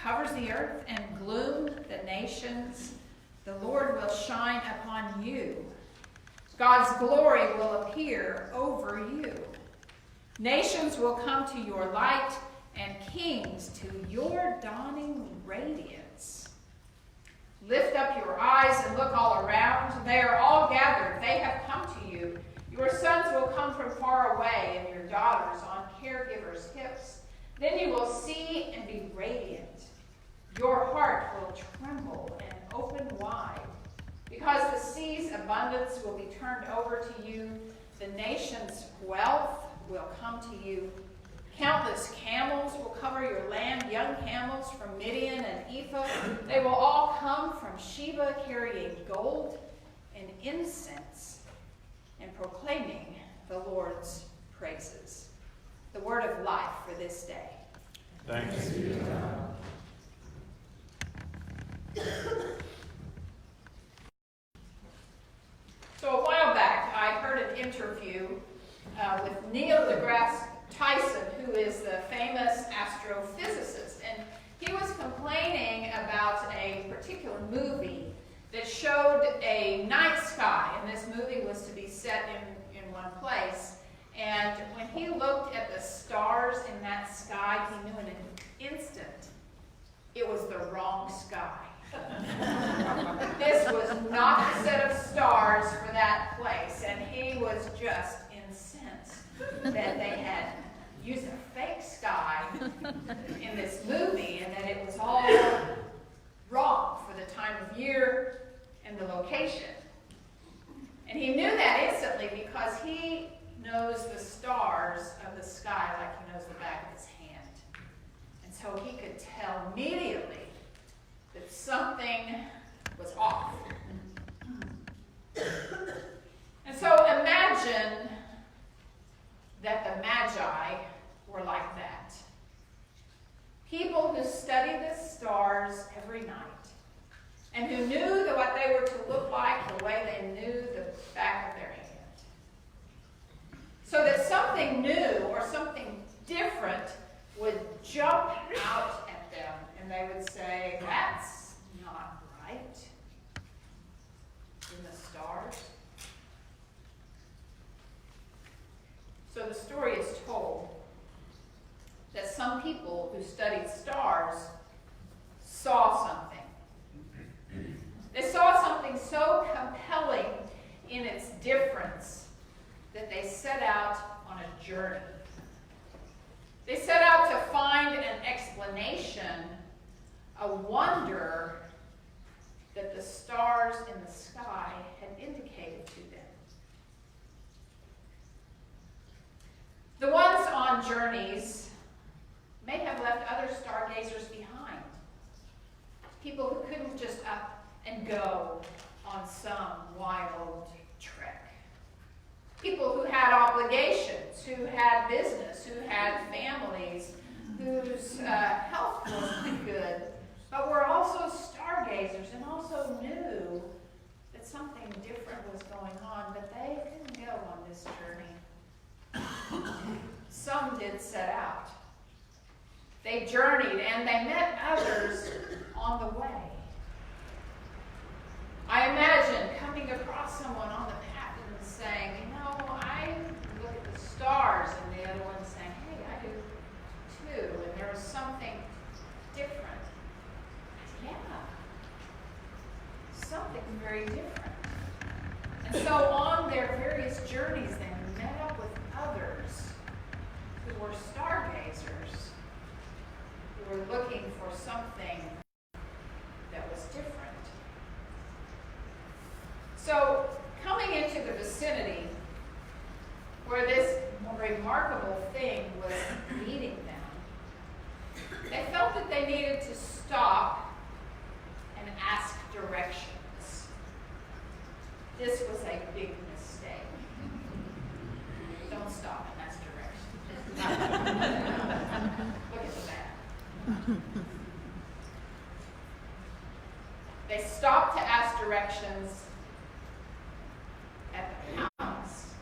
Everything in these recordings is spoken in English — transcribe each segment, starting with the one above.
covers the earth, and gloom the nations. The Lord will shine upon you. God's glory will appear over you. Nations will come to your light, and kings to your dawning radiance. Lift up your eyes and look all around. They are all gathered. They have come to you. Your sons will come from far away, and your daughters on caregivers' hips. Then you will see and be radiant. Your heart will tremble and open wide, because the sea's abundance will be turned over to you. The nation's wealth will come to you. Countless camels will cover your land, young camels from Midian and Ephah. They will all come from Sheba carrying gold and incense and proclaiming the Lord's praises. The word of life for this day. Thanks be to God. So a while back, I heard an interview with Neil deGrasse Tyson, who is the famous astrophysicist, and he was complaining about a particular movie that showed a night sky, and this movie was to be set in one place. And when he looked at the stars in that sky, he knew in an instant it was the wrong sky. This was not the set of stars for that place, and he was just incensed that they had used a fake sky in this movie and that it was all wrong for the time of year and the location. And he knew that instantly because he knows the stars of the sky like he knows the back of his hand. And so he could tell immediately that something was off. And so imagine that the Magi were like that. People who study the stars every night and who knew that what they were to look like the way they knew the back of their hand. So that something new or something different would jump out at them and they would say, that's not right in the stars. So the story is told that some people who studied stars saw something. They saw something so compelling in its difference that they set out on a journey. They set out to find an explanation, a wonder that the stars in the sky had indicated to them. The ones on journeys may have left other stargazers behind. People who couldn't just up and go on some wild trek. People who had obligations, who had business, who had families, whose health wasn't good, but were also stargazers and also knew that something different was going on, but they couldn't go on this journey. Some did set out. They journeyed and they met others on the way. I imagine coming across someone on the path and saying, you know, I look at the stars, and the other one saying, hey, I do too, and there was something different. Yeah, something very different. And so on their various journeys, they met up with others who were stargazers, who were looking for something that was different. So, coming into the vicinity where this remarkable thing was meeting them, they felt that they needed to stop and ask directions. This was a big mistake. Don't stop and ask directions. Look at the map. They stopped to ask directions at the palace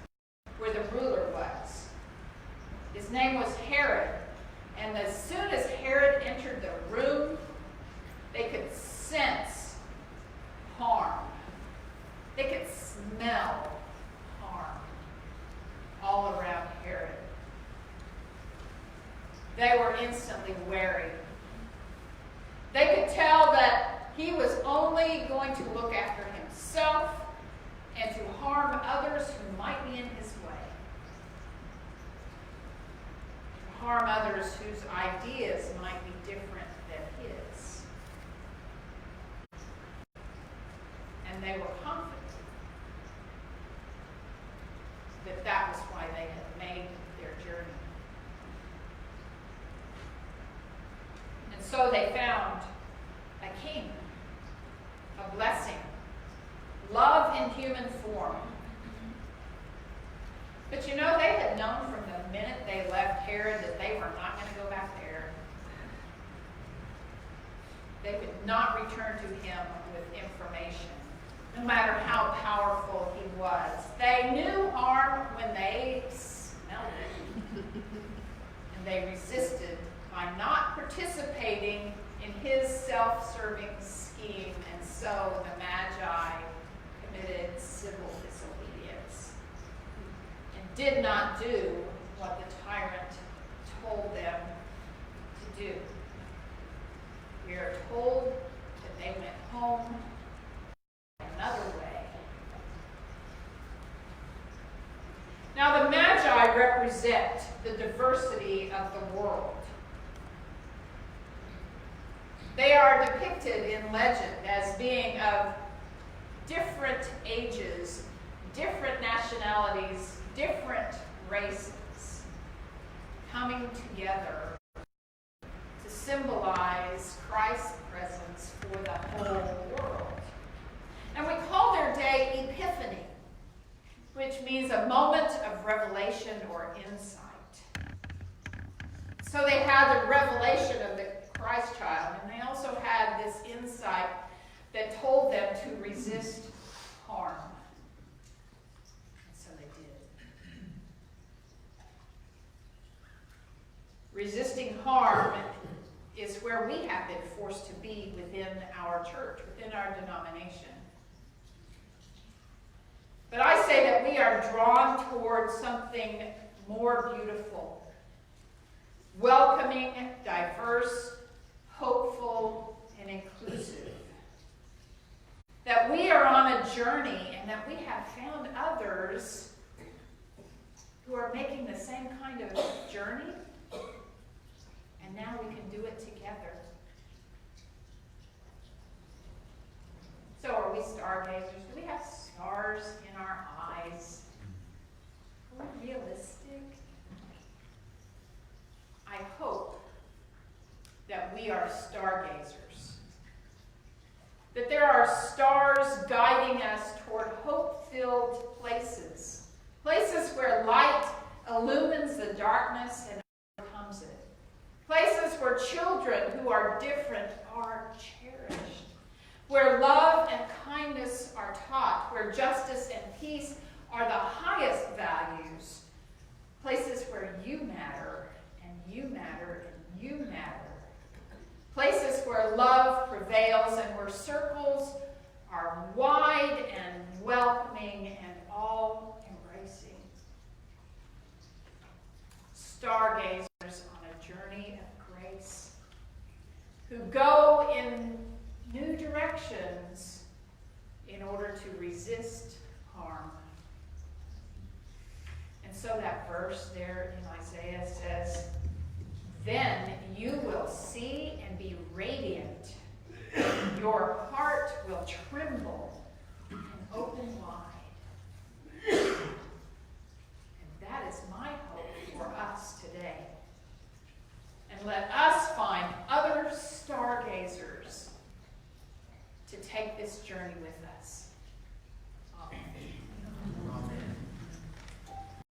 where the ruler was. His name was Herod, and as soon as Herod entered the room, They could tell that he was only going to look after himself and to harm others who might be in his way. To harm others whose ideas might be different than his. And they were confident that that was why they had made their journey. And so they found a king, a blessing, love in human form. But you know, they had known from the minute they left Herod that they were not going to go back there. They could not return to him with information, no matter how powerful he was. They knew harm when they smelled it. And they resisted by not participating in his self-serving scheme, and so the Magi committed civil disobedience and did not do what the tyrant told them to do. We are told that they went home another way. Now, the Magi represent the diversity of the world. They are depicted in legend as being of different ages, different nationalities, different races, coming together to symbolize Christ's presence for the whole world. And we call their day Epiphany, which means a moment of revelation or insight. So they had the revelation of the Christ child, and they also had this insight that told them to resist harm. And so they did. Resisting harm is where we have been forced to be within our church, within our denomination. But I say that we are drawn towards something more beautiful, welcoming, diverse, hopeful, and inclusive. That we are on a journey and that we have found others who are making the same kind of journey, and now we can do it together. So are we stargazers? Do we have stars in our eyes? Are we realistic? I hope that we are stargazers. That there are stars guiding us toward hope-filled places. Places where light illumines the darkness and overcomes it. Places where children who are different are cherished. Where love and kindness are taught. Where justice and peace are the highest values. Places where you matter, and you matter, and you matter. Places where love prevails and where circles are wide and welcoming and all embracing. Stargazers on a journey of grace who go in new directions in order to resist harm. And so that verse there in Isaiah says, "Then you will see and be radiant. Your heart will tremble,